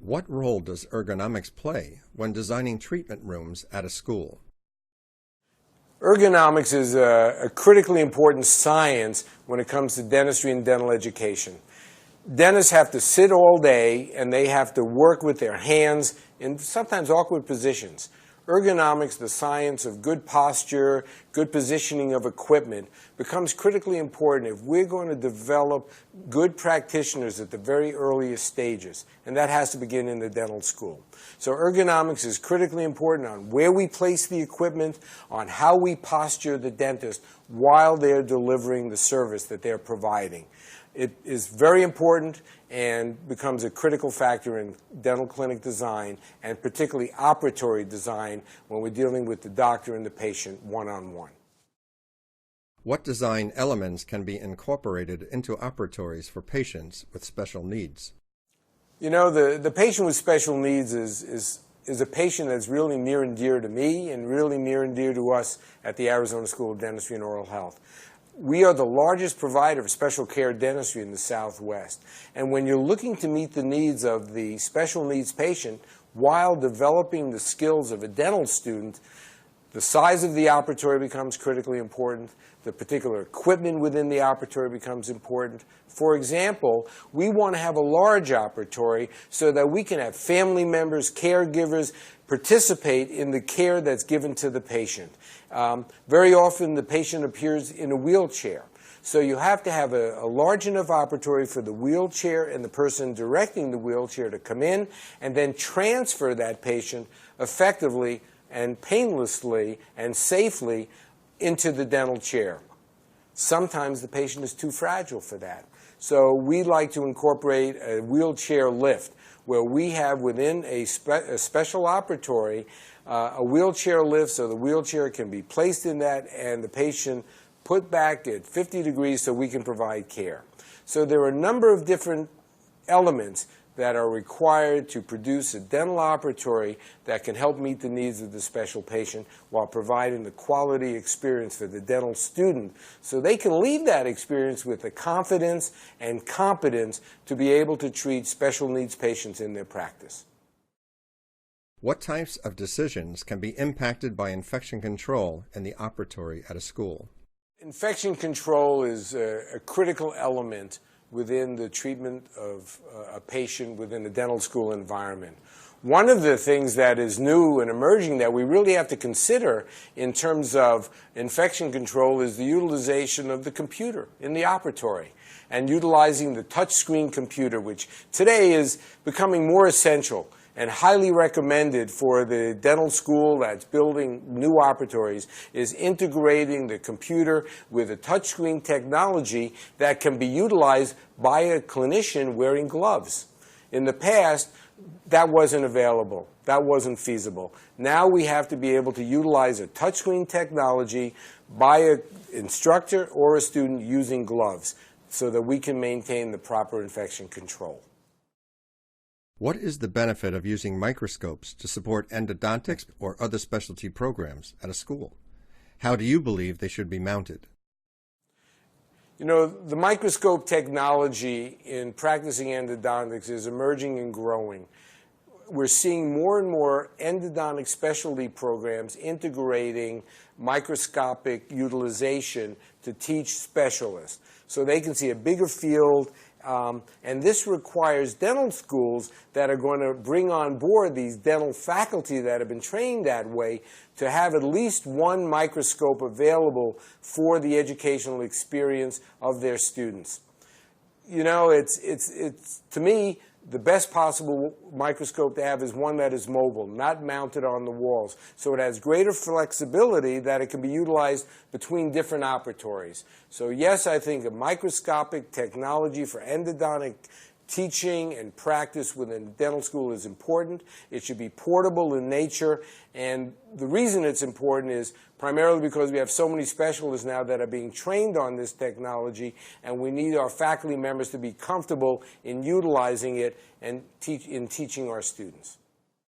What role does ergonomics play when designing treatment rooms at a school? Ergonomics is a critically important science when it comes to dentistry and dental education. Dentists have to sit all day and they have to work with their hands in sometimes awkward positions. Ergonomics, the science of good posture, good positioning of equipment, becomes critically important if we're going to develop good practitioners at the very earliest stages, and that has to begin in the dental school. So ergonomics is critically important on where we place the equipment, on how we posture the dentist while they're delivering the service that they're providing. It is very important and becomes a critical factor in dental clinic design, and particularly operatory design when we're dealing with the doctor and the patient one-on-one. What design elements can be incorporated into operatories for patients with special needs? You know, the patient with special needs is a patient that's really near and dear to me and really near and dear to us at the Arizona School of Dentistry and Oral Health. We are the largest provider of special care dentistry in the Southwest. And when you're looking to meet the needs of the special needs patient while developing the skills of a dental student, the size of the operatory becomes critically important. The particular equipment within the operatory becomes important. For example, we want to have a large operatory so that we can have family members, caregivers, participate in the care that's given to the patient. Very often the patient appears in a wheelchair. So you have to have a large enough operatory for the wheelchair and the person directing the wheelchair to come in and then transfer that patient effectively and painlessly and safely into the dental chair. Sometimes the patient is too fragile for that. So we like to incorporate a wheelchair lift where we have within a special operatory a wheelchair lift so the wheelchair can be placed in that and the patient put back at 50 degrees so we can provide care. So there are a number of different elements that are required to produce a dental operatory that can help meet the needs of the special patient while providing the quality experience for the dental student so they can leave that experience with the confidence and competence to be able to treat special needs patients in their practice. What types of decisions can be impacted by infection control in the operatory at a school? Infection control is a critical element within the treatment of a patient within the dental school environment. One of the things that is new and emerging that we really have to consider in terms of infection control is the utilization of the computer in the operatory and utilizing the touchscreen computer, which today is becoming more essential and highly recommended for the dental school that's building new operatories, is integrating the computer with a touchscreen technology that can be utilized by a clinician wearing gloves. In the past, that wasn't available. That wasn't feasible. Now we have to be able to utilize a touchscreen technology by an instructor or a student using gloves so that we can maintain the proper infection control. What is the benefit of using microscopes to support endodontics or other specialty programs at a school? How do you believe they should be mounted? You know, the microscope technology in practicing endodontics is emerging and growing. We're seeing more and more endodontic specialty programs integrating microscopic utilization to teach specialists so they can see a bigger field. And this requires dental schools that are going to bring on board these dental faculty that have been trained that way to have at least one microscope available for the educational experience of their students. You know, it's to me, the best possible microscope to have is one that is mobile, not mounted on the walls. So it has greater flexibility that it can be utilized between different operatories. So yes, I think a microscopic technology for endodontic teaching and practice within dental school is important. It should be portable in nature. And the reason it's important is primarily because we have so many specialists now that are being trained on this technology, and we need our faculty members to be comfortable in utilizing it and in teaching our students.